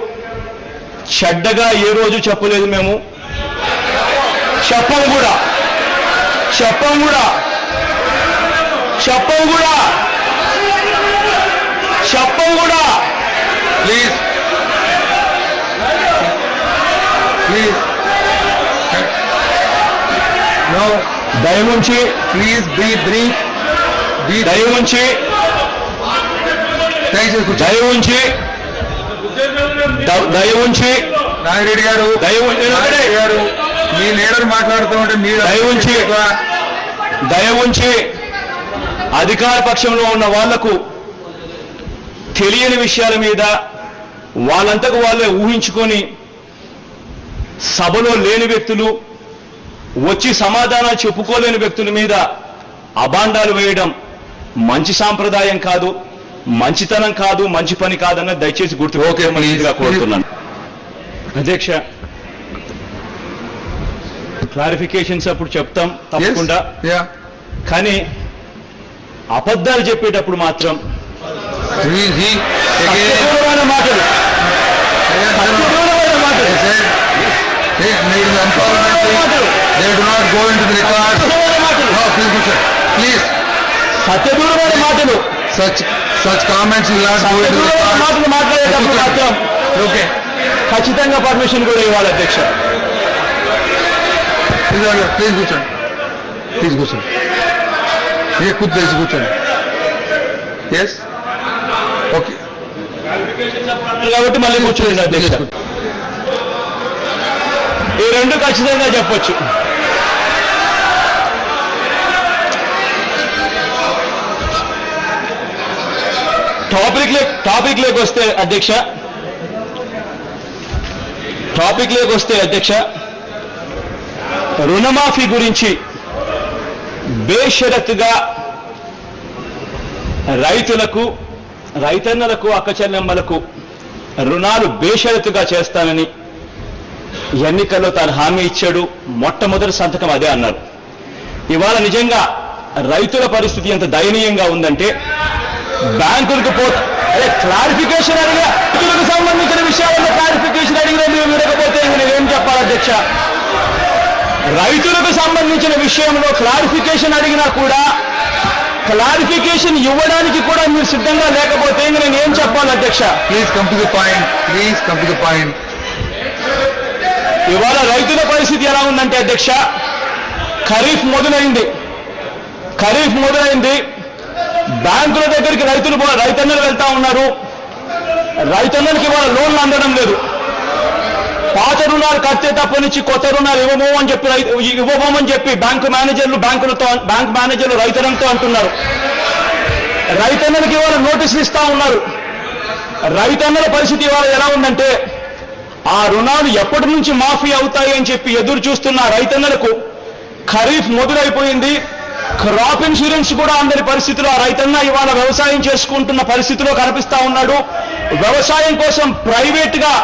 చెడ్డగా ఏ రోజు చెప్పలేదు. మేము చెప్పం కూడా. ప్లీజ్ నో, దయవుంచి ప్లీజ్ బీ బ్రీఫ్. దయవుంచి నాగిరెడ్డి గారు, మీ లీడర్ మాట్లాడుతూ ఉంటే మీరు దయవుంచి అధికార పక్షంలో ఉన్న వాళ్లకు తెలియని విషయాల మీద వాళ్ళంతకు వాళ్ళే ఊహించుకొని సభలో లేని వ్యక్తులు, వచ్చి సమాధానాలు చెప్పుకోలేని వ్యక్తుల మీద అబాండాలు వేయడం మంచి సాంప్రదాయం కాదు, మంచితనం కాదు, మంచి పని కాదన్న దయచేసి గుర్తుగా కోరుతున్నాను. అధ్యక్ష, క్లారిఫికేషన్స్ అప్పుడు చెప్తాం తప్పకుండా, కానీ అబద్ధాలు చెప్పేటప్పుడు మాత్రం మాటలు సత్యదూరమైన మాటలు మాటలు మాట్లాడేటప్పుడు మాత్రం ఖచ్చితంగా పర్మిషన్ కూడా ఇవ్వాలి. అధ్యక్ష, ప్లీజ్ కూర్చోండి. కూర్చోండి. Yes, okay. కాబట్టి మళ్ళీ కూర్చోండి. అధ్యక్ష, ఈ రెండు ఖచ్చితంగా చెప్పొచ్చు. టాపిక్ లేక వస్తే అధ్యక్ష, రుణమాఫీ గురించి బేషరతుగా రైతన్నలకు అక్కచెల్లెమ్మలకు రుణాలు బేషరతుగా చేస్తానని ఎన్నికల్లో తాను హామీ ఇచ్చాడు. మొట్టమొదటి సంతకం అదే అన్నారు. ఇవాళ నిజంగా రైతుల పరిస్థితి ఎంత దయనీయంగా ఉందంటే, బ్యాంకులకు అదే క్లారిఫికేషన్ అడిగా, రైతులకు సంబంధించిన విషయాల్లో క్లారిఫికేషన్ అడిగినా మీరు వినకపోతే నేనేం చెప్పాలి అధ్యక్ష? రైతులకు సంబంధించిన విషయంలో క్లారిఫికేషన్ అడిగినా కూడా క్లారిఫికేషన్ ఇవ్వడానికి కూడా మీరు సిద్ధంగా లేకపోతే నేను ఏం చెప్పాలి అధ్యక్ష? Please come to the point. ఇవాళ రైతుల పరిస్థితి ఎలా ఉందంటే అధ్యక్ష, ఖరీఫ్ మొదలైంది. బ్యాంకుల దగ్గరికి రైతన్నలు వెళ్తా ఉన్నారు. రైతన్నలకి ఇవాళ లోన్లు అందడం లేదు. పాత రుణాలు కట్టే తప్పనిచ్చి కొత్త రుణాలు ఇవ్వబోమని చెప్పి బ్యాంక్ మేనేజర్లు రైతన్నంతో అంటున్నారు. రైతన్నలకి ఇవాళ నోటీసులు ఇస్తా ఉన్నారు. రైతన్నల పరిస్థితి ఇవాళ ఎలా ఉందంటే, ఆ రుణాలు ఎప్పటి నుంచి మాఫీ అవుతాయి అని చెప్పి ఎదురు చూస్తున్న రైతన్నలకు ఖరీఫ్ మొదలైపోయింది. క్రాప్ ఇన్సూరెన్స్ కూడా అందరి పరిస్థితిలో రైతన్న ఇవాళ వ్యవసాయం చేసుకుంటున్న పరిస్థితిలో కనిపిస్తా ఉన్నాడు. వ్యవసాయం కోసం ప్రైవేట్ గా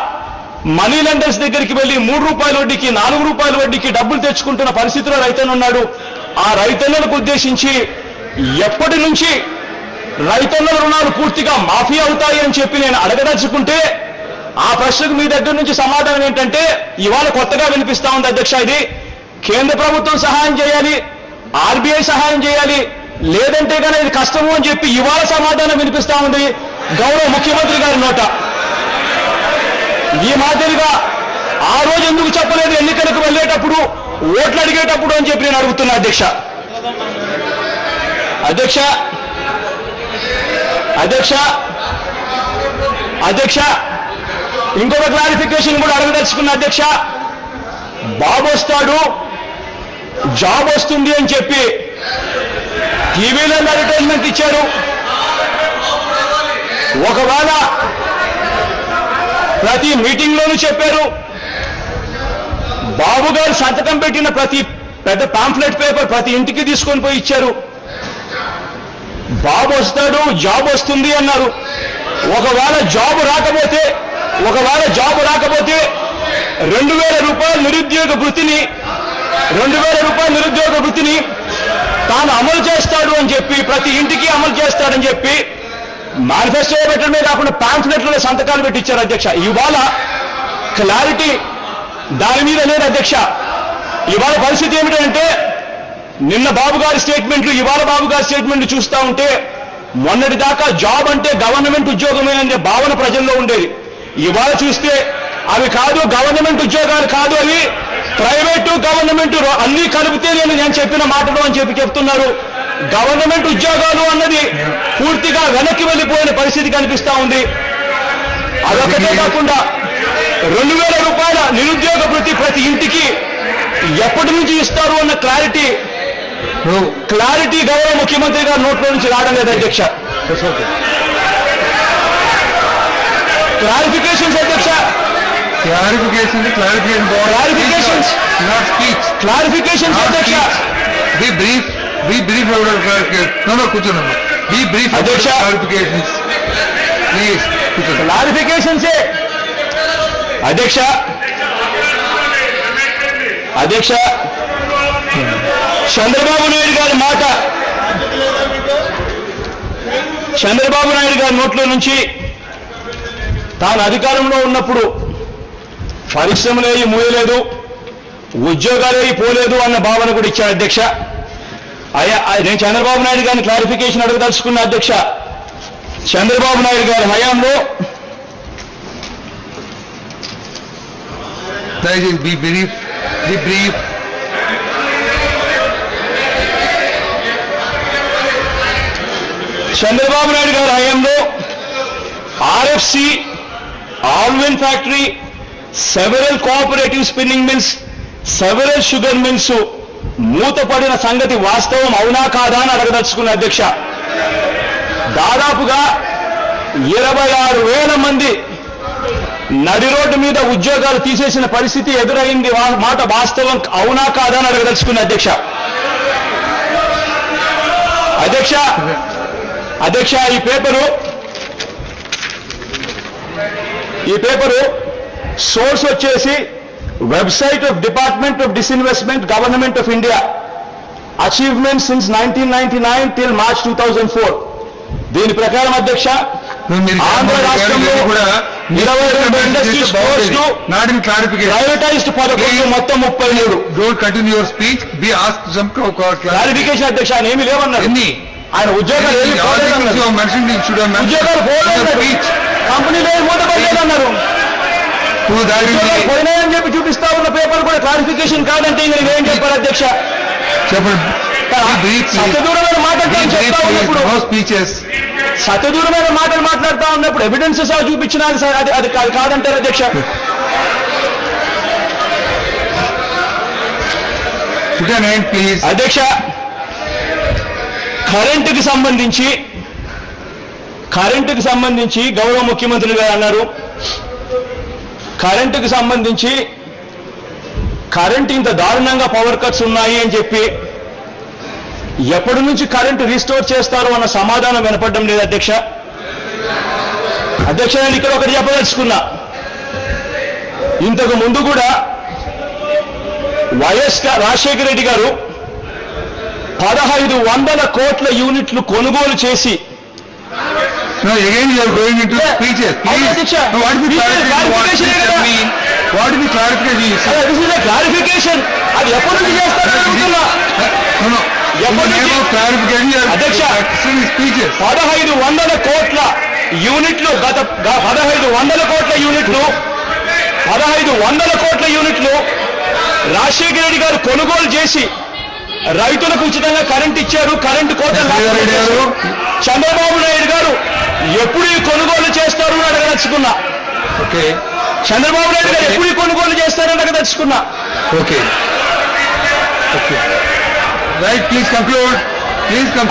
మనీ లెండర్స్ దగ్గరికి వెళ్లి 3 రూపాయల వడ్డీకి 4 రూపాయల వడ్డీకి డబ్బులు తెచ్చుకుంటున్న పరిస్థితిలో రైతన్న ఉన్నాడు. ఆ రైతన్నలకు ఉద్దేశించి ఎప్పటి నుంచి రైతన్నల రుణాలు పూర్తిగా మాఫీ అవుతాయి అని చెప్పి నేను అడగదలుచుకుంటే ఆ ప్రశ్నకు మీ దగ్గర నుంచి సమాధానం ఏంటంటే ఇవాళ కొత్తగా వినిపిస్తా ఉంది అధ్యక్ష. ఇది కేంద్ర ప్రభుత్వం సహాయం చేయాలి, ఆర్బీఐ సహాయం చేయాలి, లేదంటే కానీ ఇది కష్టము అని చెప్పి ఇవాళ సమాధానం వినిపిస్తా ఉంది గౌరవ ముఖ్యమంత్రి గారి నోట. ఈ మాదిరిగా ఆ రోజు ఎందుకు చెప్పలేదు ఎన్నికలకు వెళ్ళేటప్పుడు, ఓట్లు అడిగేటప్పుడు అని చెప్పి నేను అడుగుతున్నా అధ్యక్ష. అధ్యక్ష అధ్యక్ష అధ్యక్ష ఇంకొక క్లారిఫికేషన్ కూడా అడగదలుచుకున్న అధ్యక్ష. బాబు వస్తాడు, జాబ్ వస్తుంది అని చెప్పి టీవీలో అడ్వర్టైజ్మెంట్ ఇచ్చారు. ఒకవేళ ప్రతి మీటింగ్లోనూ చెప్పారు. బాబు గారు సంతకం పెట్టిన ప్రతి పెద్ద పాంఫ్లెట్ పేపర్ ప్రతి ఇంటికి తీసుకొని పోయి ఇచ్చారు. బాబు వస్తాడు, జాబ్ వస్తుంది అన్నారు. ఒకవేళ జాబ్ రాకపోతే 2,000 రూపాయల నిరుద్యోగ వృత్తిని తాను అమలు చేస్తాడు అని చెప్పి, ప్రతి ఇంటికి అమలు చేస్తాడని చెప్పి మేనిఫెస్టో పెట్టడమే కాకుండా పాంఫ్లెట్లలో సంతకాలు పెట్టించారు అధ్యక్ష. ఇవాళ క్లారిటీ దాని మీద లేదు అధ్యక్ష. ఇవాళ పరిస్థితి ఏమిటంటే నిన్న బాబు గారి స్టేట్మెంట్లు, ఇవాళ బాబు గారి స్టేట్మెంట్లు చూస్తా ఉంటే మొన్నటి దాకా జాబ్ అంటే గవర్నమెంట్ ఉద్యోగమే అనే భావన ప్రజల్లో ఉండేది. ఇవాళ చూస్తే అవి కాదు, గవర్నమెంట్ ఉద్యోగాలు కాదు, అవి ప్రైవేటు గవర్నమెంట్ అన్నీ కలిపితే నేను చెప్పిన మాటలు అని చెప్పి చెప్తున్నారు. గవర్నమెంట్ ఉద్యోగాలు అన్నది పూర్తిగా వెనక్కి వెళ్ళిపోయిన పరిస్థితి కనిపిస్తా ఉంది. అదొకటే కాకుండా 2,000 రూపాయల నిరుద్యోగ వృత్తి ప్రతి ఇంటికి ఎప్పటి నుంచి ఇస్తారు అన్న క్లారిటీ గౌరవ ముఖ్యమంత్రి గారి నోట్లో నుంచి రావడం లేదు అధ్యక్ష. క్లారిఫికేషన్స్ అధ్యక్ష, క్లారిఫికేషన్స్ అధ్యక్ష. క్లారిఫికేషన్సే అధ్యక్ష. అధ్యక్ష చంద్రబాబు నాయుడు గారి నోట్లో నుంచి తాను అధికారంలో ఉన్నప్పుడు పరిశ్రమలేవి మూయలేదు, ఉద్యోగాలేవి పోలేదు అన్న భావన కూడా ఇచ్చాడు అధ్యక్ష. నేను చంద్రబాబు నాయుడు గారిని క్లారిఫికేషన్ అడగదలుచుకున్న అధ్యక్ష. చంద్రబాబు నాయుడు గారి హయాంలో చంద్రబాబు నాయుడు గారి హయాంలో RFC, Allwyn factory, several cooperative spinning mills, several sugar mills మూతపడిన సంగతి వాస్తవం అవునా కాదా అని అడగదలుచుకున్న అధ్యక్ష. దాదాపుగా 26,000 మంది నడి రోడ్డు మీద ఉద్యోగాలు తీసేసిన పరిస్థితి ఎదురైంది మాట వాస్తవం అవునా కాదా అని అడగదలుచుకున్న అధ్యక్ష. అధ్యక్ష ఈ పేపరు సోర్స్ వచ్చేసి website of department of disinvestment government of India, achievement since 1999 till March 2004. దీని ప్రకారం అధ్యక్ష ఆంధ్ర రాష్ట్రంలో 22 ఇండస్ట్రీస్ పోస్టులు, ప్రైవేటైజ్డ్ 11, మొత్తం 33. Don't continue your speech, be asked some clarification అధ్యక్ష. ఆయన ఏమీ లేవన్నారు, ఆయన ఉద్యోగాలు కంపెనీలో మూతపడలేదన్నారు. పోయినాయని చెప్పి చూపిస్తా ఉన్న పేపర్ కూడా క్లారిఫికేషన్ కాదంటే నేనేం చెప్పాలి అధ్యక్ష? చెప్పండి. సత్యదూరమైన మాటలు మాట్లాడుతూ ఉన్నప్పుడు ఎవిడెన్సెస్ చూపించినా అది కాదంటారు అధ్యక్ష. అధ్యక్ష కరెంటుకి సంబంధించి గౌరవ ముఖ్యమంత్రి గారు అన్నారు, కరెంటు ఇంత దారుణంగా పవర్ కట్స్ ఉన్నాయి అని చెప్పి ఎప్పటి నుంచి కరెంటు రీస్టోర్ చేస్తారు అన్న సమాధానం వినపడడం లేదు అధ్యక్ష. అధ్యక్ష, నేను ఇక్కడ ఒకటి చెప్పదలుచుకున్నా. ఇంతకు ముందు కూడా రాజశేఖర రెడ్డి గారు 1500 కోట్ల యూనిట్లు కొనుగోలు చేసి No, again you are going into speeches. Please. No, what is the clarification? What is the clarification? Clarification అది ఎప్పటి నుంచి చేస్తారు? No. Clarification. అధ్యక్ష, speeches. 1500 కోట్ల యూనిట్లు 1500 కోట్ల యూనిట్లు 1500 కోట్ల యూనిట్లు రాజశేఖర రెడ్డి గారు కొనుగోలు చేసి రైతులకు ఉచితంగా కరెంట్ ఇచ్చారు. కరెంటు కోత చంద్రబాబు నాయుడు గారు ఎప్పుడు ఈ కొనుగోలు చేస్తారు అని అడగదలుచుకున్నా. ఓకే. చంద్రబాబు నాయుడు గారు ఎప్పుడు ఈ కొనుగోలు చేస్తారని అడగదలుచుకున్నా. ఓకే. Right, please conclude.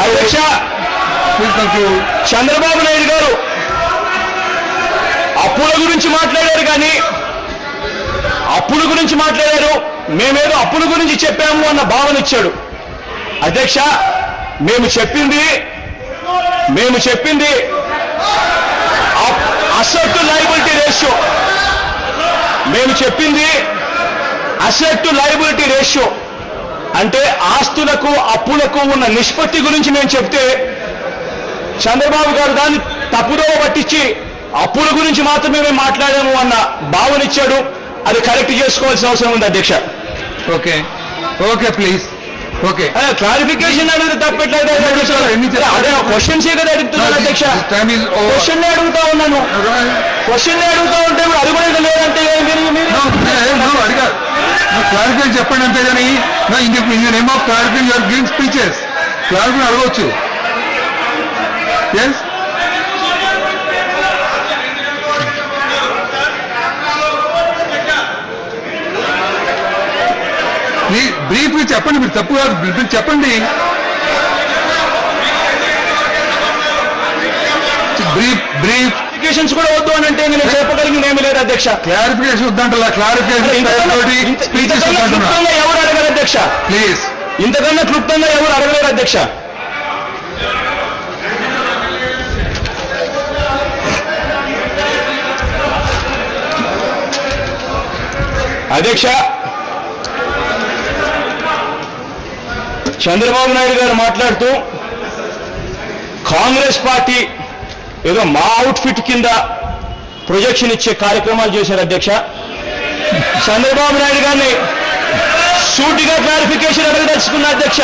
అధ్యక్ష, చంద్రబాబు నాయుడు గారు అప్పుల గురించి మాట్లాడారు, కానీ అప్పుల గురించి మాట్లాడారు, మేమేదో అప్పుల గురించి చెప్పాము అన్న భావన ఇచ్చాడు. అధ్యక్ష, మేము చెప్పింది అసెట్ టు లయబిలిటీ రేషియో. మేము చెప్పింది అసెట్ టు లయబిలిటీ రేషియో అంటే ఆస్తులకు అప్పులకు ఉన్న నిష్పత్తి గురించి మేము చెప్తే చంద్రబాబు గారు దాన్ని తప్పుదోవ పట్టించి అప్పుల గురించి మాత్రమే మేము మాట్లాడాము అన్న భావన ఇచ్చాడు. అది కరెక్ట్ చేసుకోవాల్సిన అవసరం ఉంది అధ్యక్ష. Okay, please. ఓకే, క్లారిఫికేషన్ అనేది తప్పట్లేదు. అదే క్వశ్చన్స్ కదా అడుగుతున్నాను అధ్యక్ష. క్వశ్చన్ అడుగుతా ఉన్నాను. క్వశ్చన్ అడుగుతా ఉంటే అది కూడా లేదంటే అడిగారు. క్లారిఫికేషన్ చెప్పండి అంతే కానీ in the name of clarification you're giving speeches. Clarification అడగవచ్చు. ఎస్, బ్రీఫ్ చెప్పండి. మీరు తప్పు కాదు, చెప్పండి. క్లారిఫికేషన్స్ కూడా వద్దు అని అంటే నేను చెప్పగలిగింది ఏమీ లేదు అధ్యక్ష. క్లారిఫికేషన్ వద్దంటలా. క్లారిఫికేషన్ ఎవరు అడగరు అధ్యక్ష. ప్లీజ్, ఇంతకన్నా క్లుప్తంగా ఎవరు అడగలేరు అధ్యక్ష. అధ్యక్ష, చంద్రబాబు నాయుడు గారు మాట్లాడుతూ కాంగ్రెస్ పార్టీ ఏదో మా అవుట్ఫిట్ కింద ప్రొజెక్షన్ ఇచ్చే కార్యక్రమాలు చేశారు అధ్యక్ష. చంద్రబాబు నాయుడు గారిని సూటిగా క్లారిఫికేషన్ అడగదలుచుకున్న అధ్యక్ష.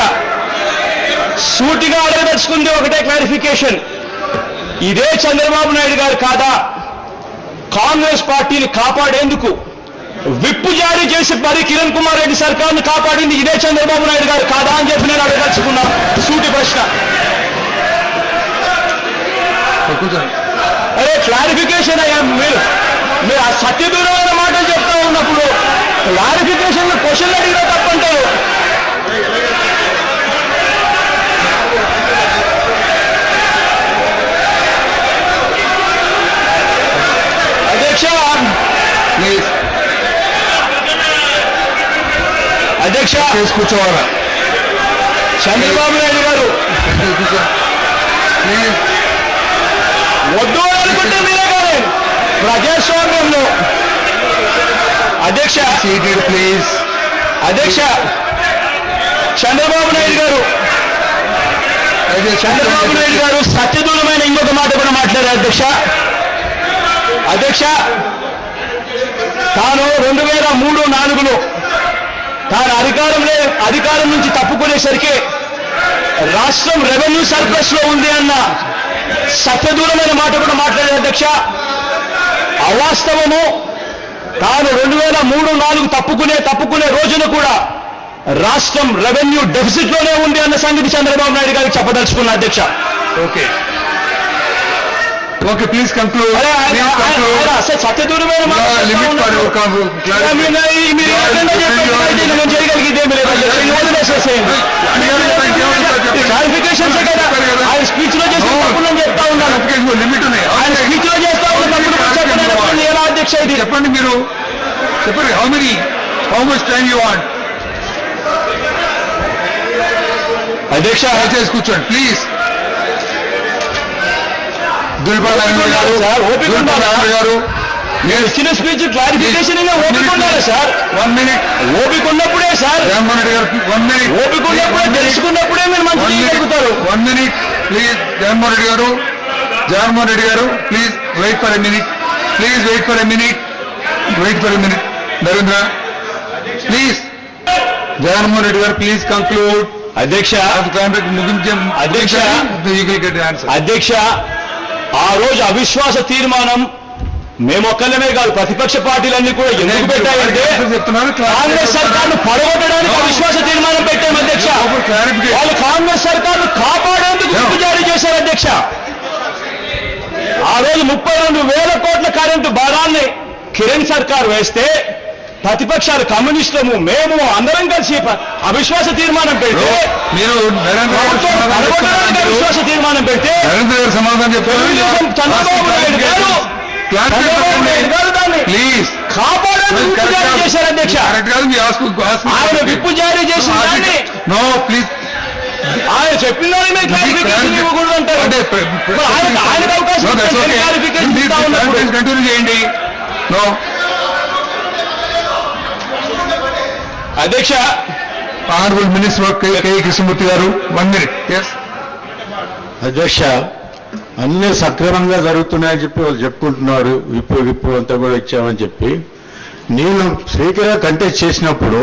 సూటిగా అడగదలుచుకుంది ఒకటే క్లారిఫికేషన్. ఇదే చంద్రబాబు నాయుడు గారు కాదా కాంగ్రెస్ పార్టీని కాపాడేందుకు విప్పు జారీ చేసి కిరణ్ కుమార్ రెడ్డి సర్కార్ను కాపాడింది ఇదే చంద్రబాబు నాయుడు గారు కాదా అని చెప్పి నేను అడగదలుచుకున్నా. సూటి ప్రశ్న. అరే క్లారిఫికేషన్ అయ్యా. మీరు ఆ సత్యదూరమైన మాటలు చెప్తా ఉన్నప్పుడు క్లారిఫికేషన్ క్వశ్చన్ అడిగినా తప్పంటారు. అధ్యక్ష కూర్చోవాలా? చంద్రబాబు నాయుడు గారు వద్దు అనుకుంటే మీరే కాదు ప్రజాస్వామ్యంలో. అధ్యక్ష ప్లీజ్. అధ్యక్ష, చంద్రబాబు నాయుడు గారు సత్యదూరమైన ఇంకొక మాట కూడా మాట్లాడారు అధ్యక్ష. అధ్యక్ష, తాను 2003-04లో తాను అధికారం నుంచి తప్పుకునేసరికి రాష్ట్రం రెవెన్యూ సర్ప్లస్ లో ఉంది అన్న సత్యదూరమైన మాట కూడా మాట్లాడారు అధ్యక్ష. అవాస్తవము. తాను 2003-04 తప్పుకునే రోజున కూడా రాష్ట్రం రెవెన్యూ డెఫిసిట్ లోనే ఉంది అన్న సంగతి చంద్రబాబు నాయుడు గారికి చెప్పదలుచుకున్న అధ్యక్ష. Okay, please conclude. సత్యదూరమైన చేయగలిగితే క్లారిఫికేషన్స్ కదా ఆయన స్పీచ్ లో చేసిన తప్పులను చెప్తా ఉన్నాను. ఆయన స్పీచ్ లో చేస్తా ఉన్నాను. ఎలా అధ్యక్ష ఇది చెప్పండి. మీరు చెప్పండి. How much time you want? అధ్యక్ష దయచేసి కూర్చోండి ప్లీజ్. దుల్పాల్ సార్, ఓపిక ఉండాలా? గారు నేను ఇచ్చిన స్పీచ్ క్లారిఫికేషన్ ఓపిక ఉండాలి సార్. 1 minute. ఓపిక ఉన్నప్పుడే సార్, జగన్మోహన్ రెడ్డి గారు 1 minute. ఓపిక ఉన్నప్పుడే తెలుసుకున్నప్పుడే మీరు మంచి చేయగలుగుతారు. 1 minute ప్లీజ్. జగన్మోహన్ రెడ్డి గారు please wait for a minute. Please wait for a minute. Narendra please. Jaganmohan Reddy గారు ప్లీజ్ కంక్లూడ్. అధ్యక్ష అధ్యక్ష అధ్యక్ష ఆ రోజు అవిశ్వాస తీర్మానం మేమొక్కలమే కాదు, ప్రతిపక్ష పార్టీలన్నీ కూడా ఎందుకు పెట్టాయంటే కాంగ్రెస్ సర్కార్ను పడగొట్టడానికి అవిశ్వాస తీర్మానం పెట్టాం అధ్యక్ష. వాళ్ళు కాంగ్రెస్ సర్కార్ను కాపాడేందుకు విప్పు జారీ చేశారు అధ్యక్ష. ఆ రోజు 32,000 కోట్ల కరెంటు భారాన్ని కిరణ్ సర్కార్ వేస్తే ప్రతిపక్షాలు కమ్యూనిస్టులము మేము అందరం కలిసి అవిశ్వాస తీర్మానం పెడితే మీరు అవిశ్వాస తీర్మానం పెడితే నరేంద్ర గారు సమాధానం చెప్పారు. చంద్రబాబు నాయుడు గారు దాన్ని ప్లీజ్ కాపాడేందుకు విప్పు జారీ చేశారు అధ్యక్ష. ఆయన విప్పు జారీ చేసిన దాన్ని నో ప్లీజ్ ఆయన చెప్పిన దాన్ని మీరు క్లారిఫికేషన్ ఇవ్వకూడదు అంటారు. ఆయనకు అవకాశం క్లారిఫికేషన్ ఇస్తా ఉన్నప్పుడు కంటిన్యూ చేయండి. నో అధ్యక్ష. ఆనరబుల్ మినిస్టర్ కె కృష్ణమూర్తి గారు 1 minute. ఎస్ అధ్యక్ష, అన్ని సక్రమంగా జరుగుతున్నాయని చెప్పి వాళ్ళు చెప్పుకుంటున్నారు. విప్పు అంతా కూడా ఇచ్చామని చెప్పి నేను స్పీకర్గా కంటెస్ట్ చేసినప్పుడు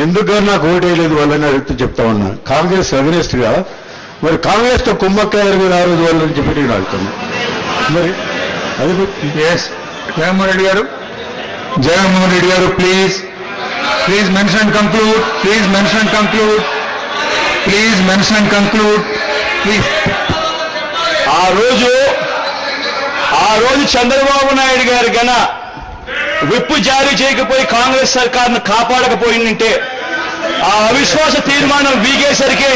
ఎందుకని నాకు ఓటేయలేదు వాళ్ళని అడుగుతూ చెప్తా ఉన్నా. కాంగ్రెస్ అగెనిస్ట్ గా మరి కాంగ్రెస్ తో కుమ్మక్కయ్యారు మీరు ఆ రోజు వాళ్ళని చెప్పి నేను అడుగుతాను. మరి అది ఎస్ జగన్మోహన్ రెడ్డి గారు ప్లీజ్ మెన్షన్ కంక్లూడ్. ప్లీజ్. ఆ రోజు చంద్రబాబు నాయుడు గారు గన విప్పు జారీ చేయకపోయి కాంగ్రెస్ సర్కార్ను కాపాడకపోయిందంటే ఆ అవిశ్వాస తీర్మానం వీగేసరికి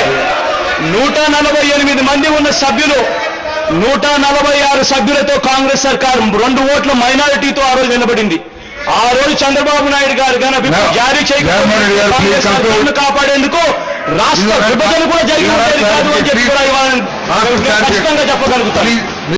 148 మంది ఉన్న సభ్యులు 146 సభ్యులతో కాంగ్రెస్ సర్కార్ 2 ఓట్ల మైనారిటీతో ఆ రోజు నిలబడింది. ఆ రోజు చంద్రబాబు నాయుడు గారు గన విప్పు జారీ చేయకపోయి కాంగ్రెస్ సర్కార్ను కాపాడేందుకు రాష్ట్ర విభజన కూడా జరిగి ఉండేది కాదు అని చెప్పి కూడా ఇవాళ ఖచ్చితంగా చెప్పగలుగుతారు.